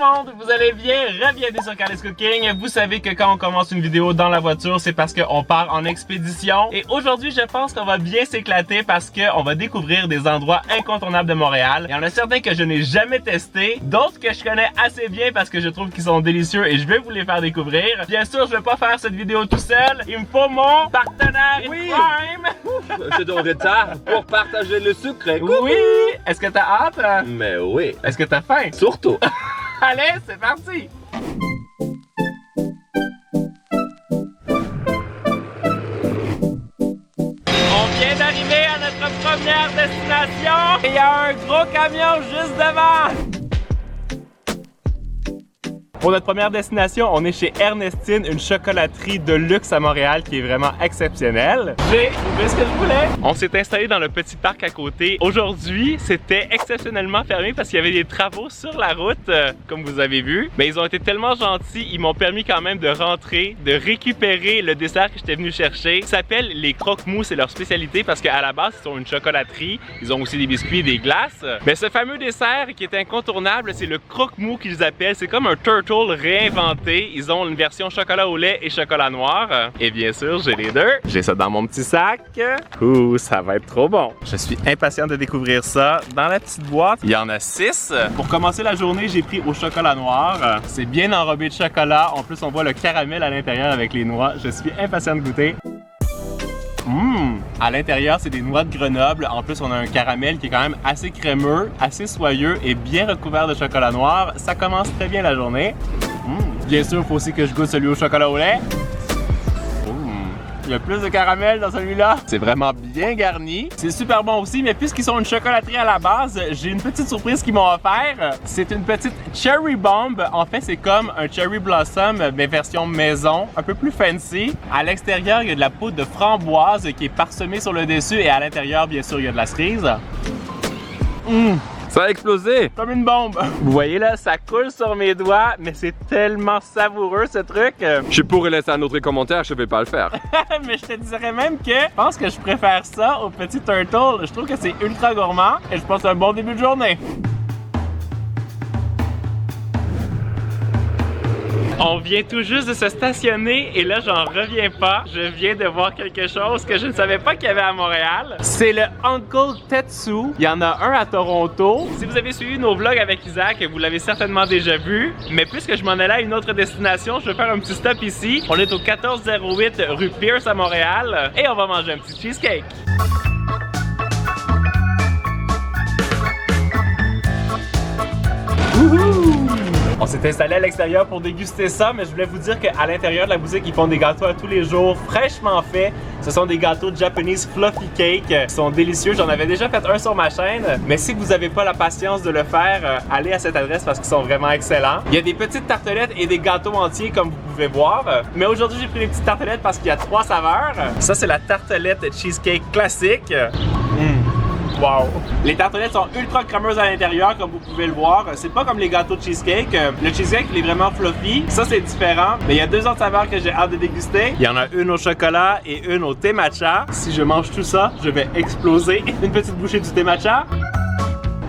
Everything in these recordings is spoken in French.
monde, vous allez bien? Bienvenue sur Carly's Cooking. Vous savez que quand on commence une vidéo dans la voiture, c'est parce qu'on part en expédition. Et aujourd'hui, je pense qu'on va bien s'éclater parce qu'on va découvrir des endroits incontournables de Montréal. Il y en a certains que je n'ai jamais testés, d'autres que je connais assez bien parce que je trouve qu'ils sont délicieux et je vais vous les faire découvrir. Bien sûr, je vais pas faire cette vidéo tout seul. Il me faut mon partenaire Prime. Je suis en retard pour partager le sucre. Oui! Est-ce que t'as hâte? Mais oui. Est-ce que t'as faim? Surtout. Allez, c'est parti! On vient d'arriver à notre première destination et il y a un gros camion juste devant! Pour notre première destination, on est chez Ernestine, une chocolaterie de luxe à Montréal qui est vraiment exceptionnelle. J'ai trouvé ce que je voulais. On s'est installé dans le petit parc à côté. Aujourd'hui, c'était exceptionnellement fermé parce qu'il y avait des travaux sur la route, comme vous avez vu. Mais ils ont été tellement gentils, ils m'ont permis quand même de rentrer, de récupérer le dessert que j'étais venu chercher. Ça s'appelle les croque-mous, c'est leur spécialité parce qu'à la base, ils sont une chocolaterie. Ils ont aussi des biscuits, des glaces. Mais ce fameux dessert qui est incontournable, c'est le croque-mou qu'ils appellent. C'est comme un turtle réinventé. Ils ont une version chocolat au lait et chocolat noir. Et bien sûr, j'ai les deux. J'ai ça dans mon petit sac. Ouh, ça va être trop bon. Je suis impatient de découvrir ça. Dans la petite boîte, il y en a 6. Pour commencer la journée, j'ai pris au chocolat noir. C'est bien enrobé de chocolat. En plus, on voit le caramel à l'intérieur avec les noix. Je suis impatient de goûter. À l'intérieur, c'est des noix de Grenoble. En plus, on a un caramel qui est quand même assez crémeux, assez soyeux et bien recouvert de chocolat noir. Ça commence très bien la journée. Bien sûr, il faut aussi que je goûte celui au chocolat au lait. Il y a plus de caramel dans celui-là. C'est vraiment bien garni. C'est super bon aussi, mais puisqu'ils sont une chocolaterie à la base, j'ai une petite surprise qu'ils m'ont offert. C'est une petite Cherry Bomb. En fait, c'est comme un Cherry Blossom, mais version maison, un peu plus fancy. À l'extérieur, il y a de la poudre de framboise qui est parsemée sur le dessus et à l'intérieur, bien sûr, il y a de la cerise. Ça a explosé. Comme une bombe. Vous voyez là, ça coule sur mes doigts, mais c'est tellement savoureux ce truc. Je pourrais laisser un autre commentaire, je vais pas le faire. Mais je te dirais même que je pense que je préfère ça au petit turtle. Je trouve que c'est ultra gourmand et je pense que c'est un bon début de journée. On vient tout juste de se stationner et là, j'en reviens pas. Je viens de voir quelque chose que je ne savais pas qu'il y avait à Montréal. C'est le Uncle Tetsu. Il y en a un à Toronto. Si vous avez suivi nos vlogs avec Isaac, vous l'avez certainement déjà vu. Mais puisque je m'en allais à une autre destination, je vais faire un petit stop ici. On est au 1408 rue Pierce à Montréal et on va manger un petit cheesecake. On s'est installé à l'extérieur pour déguster ça, mais je voulais vous dire qu'à l'intérieur de la boutique, ils font des gâteaux à tous les jours, fraîchement faits. Ce sont des gâteaux Japanese Fluffy Cake qui sont délicieux. J'en avais déjà fait un sur ma chaîne, mais si vous n'avez pas la patience de le faire, allez à cette adresse parce qu'ils sont vraiment excellents. Il y a des petites tartelettes et des gâteaux entiers comme vous pouvez voir. Mais aujourd'hui, j'ai pris les petites tartelettes parce qu'il y a 3 saveurs. Ça, c'est la tartelette cheesecake classique. Wow! Les tartelettes sont ultra crémeuses à l'intérieur, comme vous pouvez le voir. C'est pas comme les gâteaux de cheesecake. Le cheesecake, il est vraiment fluffy. Ça, c'est différent. Mais il y a 2 autres saveurs que j'ai hâte de déguster. Il y en a une au chocolat et une au thé matcha. Si je mange tout ça, je vais exploser. Une petite bouchée du thé matcha.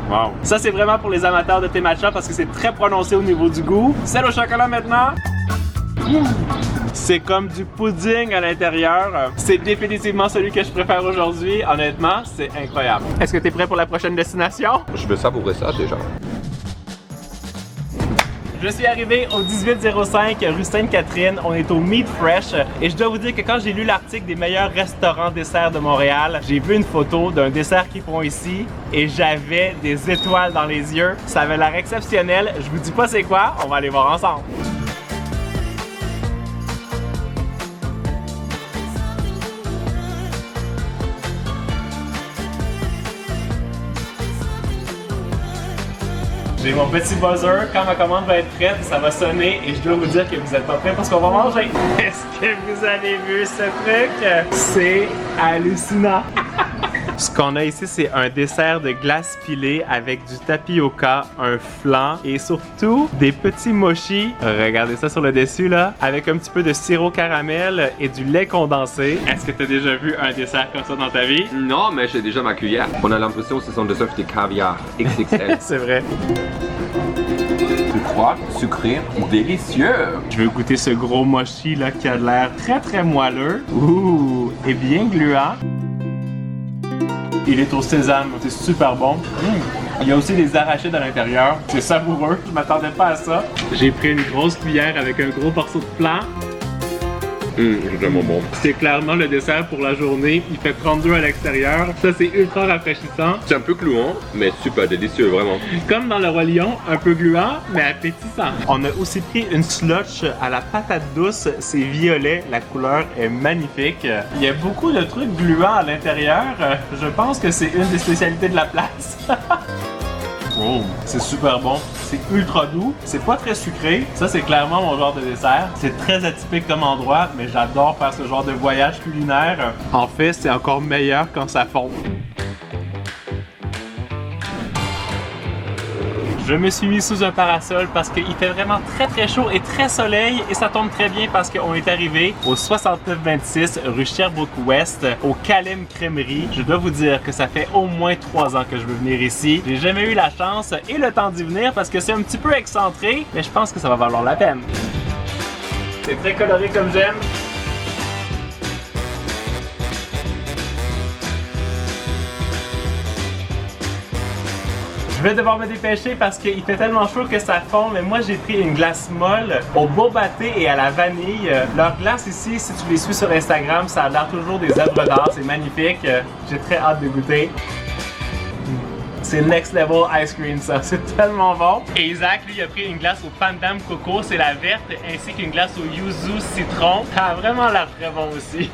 Wow! Ça, c'est vraiment pour les amateurs de thé matcha parce que c'est très prononcé au niveau du goût. Celle au chocolat maintenant. C'est comme du pudding à l'intérieur. C'est définitivement celui que je préfère aujourd'hui. Honnêtement, c'est incroyable. Est-ce que tu es prêt pour la prochaine destination? Je vais savourer ça déjà. Je suis arrivé au 1805 rue Sainte-Catherine. On est au Meat Fresh. Et je dois vous dire que quand j'ai lu l'article des meilleurs restaurants desserts de Montréal, j'ai vu une photo d'un dessert qu'ils font ici et j'avais des étoiles dans les yeux. Ça avait l'air exceptionnel. Je vous dis pas c'est quoi. On va aller voir ensemble. J'ai mon petit buzzer. Quand ma commande va être prête, ça va sonner et je dois vous dire que vous n'êtes pas prêts parce qu'on va manger. Est-ce que vous avez vu ce truc? C'est hallucinant. Ce qu'on a ici, c'est un dessert de glace pilée avec du tapioca, un flan et surtout des petits mochis. Regardez ça sur le dessus là, avec un petit peu de sirop caramel et du lait condensé. Est-ce que tu as déjà vu un dessert comme ça dans ta vie? Non, mais j'ai déjà ma cuillère. On a l'impression que ce sont des œufs de caviar XXL. C'est vrai. C'est froid, sucré, délicieux. Je veux goûter ce gros mochi là qui a l'air très moelleux. Ouh, et bien gluant. Il est au sésame, c'est super bon. Il y a aussi des arachides à l'intérieur. C'est savoureux, je m'attendais pas à ça. J'ai pris une grosse cuillère avec un gros morceau de flan. C'est vraiment bon. C'est clairement le dessert pour la journée. Il fait 32 à l'extérieur. Ça, c'est ultra rafraîchissant. C'est un peu gluant, mais super délicieux, vraiment. Comme dans le Roi Lion, un peu gluant, mais appétissant. On a aussi pris une slush à la patate douce. C'est violet, la couleur est magnifique. Il y a beaucoup de trucs gluants à l'intérieur. Je pense que c'est une des spécialités de la place. Oh, c'est super bon, c'est ultra doux, c'est pas très sucré, ça c'est clairement mon genre de dessert. C'est très atypique comme endroit, mais j'adore faire ce genre de voyage culinaire. En fait, c'est encore meilleur quand ça fond. Je me suis mis sous un parasol parce qu'il fait vraiment très chaud et très soleil et ça tombe très bien parce qu'on est arrivé au 6926 rue Sherbrooke-Ouest au Calem Crèmerie. Je dois vous dire que ça fait au moins 3 ans que je veux venir ici. J'ai jamais eu la chance et le temps d'y venir parce que c'est un petit peu excentré, mais je pense que ça va valoir la peine. C'est très coloré comme j'aime. Je vais devoir me dépêcher parce qu'il fait tellement chaud que ça fond, mais moi j'ai pris une glace molle au boba thé et à la vanille. Leur glace ici, si tu les suis sur Instagram, ça a l'air toujours des œuvres d'art, c'est magnifique. J'ai très hâte de goûter. C'est next level ice cream ça, c'est tellement bon. Et Isaac, lui, il a pris une glace au pandan coco, c'est la verte, ainsi qu'une glace au yuzu citron. Ça a vraiment l'air très bon aussi.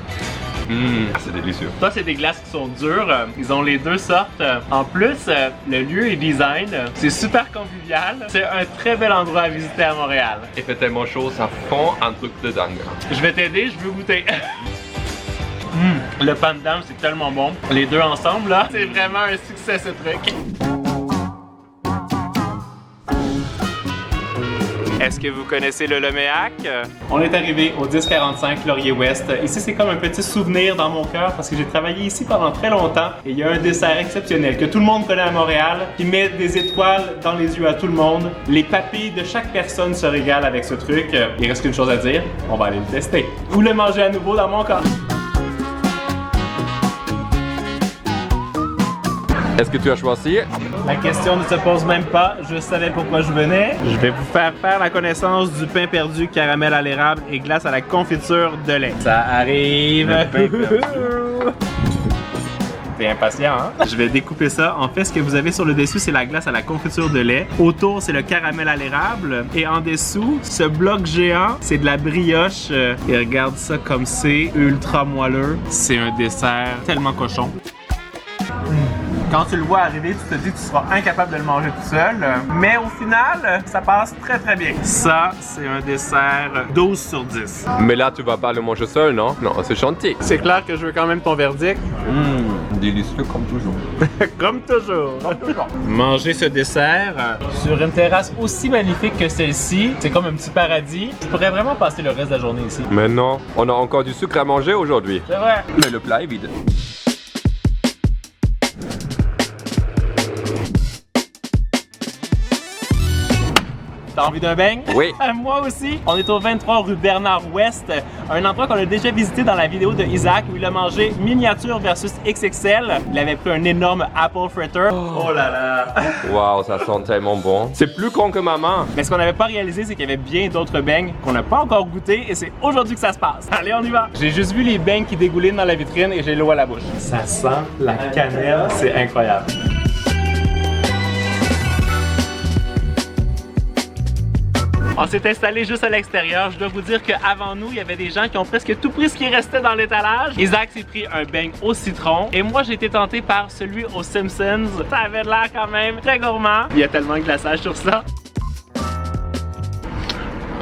C'est délicieux. Ça, c'est des glaces qui sont dures. Ils ont les deux sortes. En plus, le lieu est design. C'est super convivial. C'est un très bel endroit à visiter à Montréal. Il fait tellement chaud, ça fond un truc de dingue. Je vais t'aider, je veux goûter. Le pandan, c'est tellement bon. Les deux ensemble, là, c'est vraiment un succès ce truc. Est-ce que vous connaissez le Loméac? On est arrivé au 1045 Laurier-Ouest. Ici, c'est comme un petit souvenir dans mon cœur parce que j'ai travaillé ici pendant très longtemps et il y a un dessert exceptionnel que tout le monde connaît à Montréal qui met des étoiles dans les yeux à tout le monde. Les papilles de chaque personne se régalent avec ce truc. Il reste qu'une chose à dire, on va aller le tester. Ou le manger à nouveau dans mon cas. Est-ce que tu as choisi? La question ne se pose même pas, je savais pourquoi je venais. Je vais vous faire la connaissance du pain perdu caramel à l'érable et glace à la confiture de lait. Ça arrive! Le pain perdu. T'es impatient, hein? Je vais découper ça. En fait, ce que vous avez sur le dessus, c'est la glace à la confiture de lait. Autour, c'est le caramel à l'érable. Et en dessous, ce bloc géant, c'est de la brioche. Et regarde ça comme c'est ultra moelleux. C'est un dessert tellement cochon. Quand tu le vois arriver, tu te dis que tu seras incapable de le manger tout seul. Mais au final, ça passe très bien. Ça, c'est un dessert 12 sur 10. Mais là, tu vas pas le manger seul, non? Non, c'est gentil. C'est clair que je veux quand même ton verdict. Délicieux comme toujours. Comme toujours. Manger ce dessert sur une terrasse aussi magnifique que celle-ci, c'est comme un petit paradis. Je pourrais vraiment passer le reste de la journée ici. Mais non, on a encore du sucre à manger aujourd'hui. C'est vrai. Mais le plat est vide. T'as envie d'un beigne? Oui. Moi aussi. On est au 23 rue Bernard-Ouest, un endroit qu'on a déjà visité dans la vidéo de Isaac où il a mangé miniature versus XXL. Il avait pris un énorme apple fritter. Oh là là! Waouh, ça sent tellement bon. C'est plus con que ma main. Mais ce qu'on n'avait pas réalisé, c'est qu'il y avait bien d'autres beignes qu'on n'a pas encore goûté et c'est aujourd'hui que ça se passe. Allez, on y va! J'ai juste vu les beignes qui dégoulinent dans la vitrine et j'ai l'eau à la bouche. Ça sent la cannelle, c'est incroyable. On s'est installé juste à l'extérieur. Je dois vous dire qu'avant nous, il y avait des gens qui ont presque tout pris ce qui restait dans l'étalage. Isaac s'est pris un beigne au citron et moi j'ai été tenté par celui aux Simpsons. Ça avait l'air quand même très gourmand. Il y a tellement de glaçage sur ça.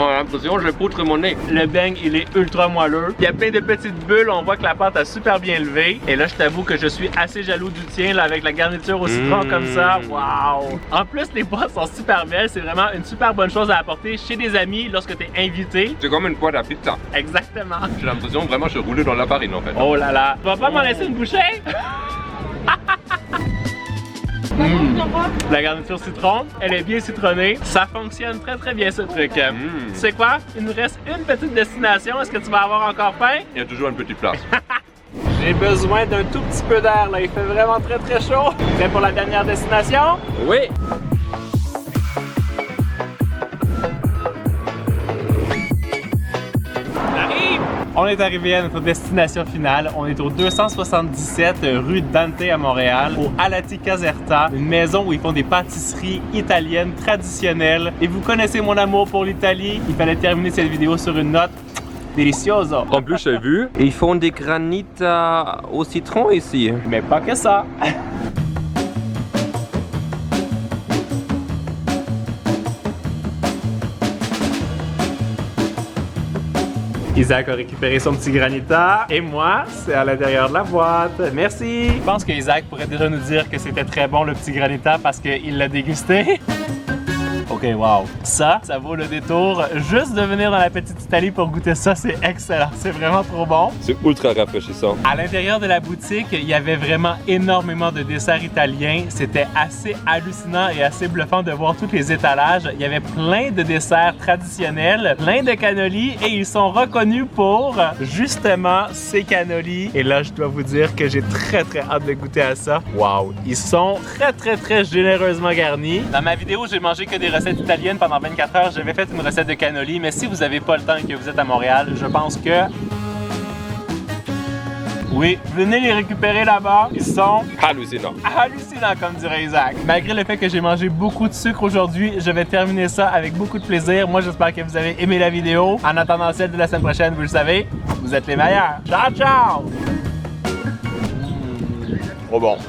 On a l'impression que je poutre mon nez. Le beigne, il est ultra moelleux. Il y a plein de petites bulles. On voit que la pâte a super bien levé. Et là, je t'avoue que je suis assez jaloux du tien là, avec la garniture au citron comme ça. Waouh! En plus, les boîtes sont super belles. C'est vraiment une super bonne chose à apporter chez des amis lorsque tu es invité. C'est comme une boîte à pizza. Exactement. J'ai l'impression vraiment que je roule dans la farine en fait. Oh là là. Tu vas pas m'en laisser une bouchée? La garniture citron, elle est bien citronnée. Ça fonctionne très très bien ce truc. Tu sais quoi? Il nous reste une petite destination. Est-ce que tu vas avoir encore faim? Il y a toujours une petite place. J'ai besoin d'un tout petit peu d'air là. Il fait vraiment très très chaud. Prêt pour la dernière destination? Oui. On est arrivé à notre destination finale. On est au 277 rue Dante à Montréal, au Alati Caserta, une maison où ils font des pâtisseries italiennes traditionnelles. Et vous connaissez mon amour pour l'Italie. Il fallait terminer cette vidéo sur une note délicieuse. En plus, j'ai vu, ils font des granites au citron ici. Mais pas que ça. Isaac a récupéré son petit granita et moi, c'est à l'intérieur de la boîte. Merci! Je pense que Isaac pourrait déjà nous dire que c'était très bon le petit granita parce qu'il l'a dégusté. Ok, wow. Ça vaut le détour. Juste de venir dans la petite Italie pour goûter ça, c'est excellent. C'est vraiment trop bon. C'est ultra rafraîchissant. À l'intérieur de la boutique, il y avait vraiment énormément de desserts italiens. C'était assez hallucinant et assez bluffant de voir tous les étalages. Il y avait plein de desserts traditionnels, plein de cannolis et ils sont reconnus pour justement ces cannolis. Et là, je dois vous dire que j'ai très hâte de goûter à ça. Wow! Ils sont très généreusement garnis. Dans ma vidéo, j'ai mangé que des recettes italiennes pendant 24 heures. J'avais fait une recette de cannoli, mais si vous n'avez pas le temps et que vous êtes à Montréal, je pense que... Oui, venez les récupérer là-bas. Ils sont hallucinants, comme dirait Isaac. Malgré le fait que j'ai mangé beaucoup de sucre aujourd'hui, je vais terminer ça avec beaucoup de plaisir. Moi, j'espère que vous avez aimé la vidéo. En attendant celle de la semaine prochaine, vous le savez, vous êtes les meilleurs. Ciao, ciao! Trop bon.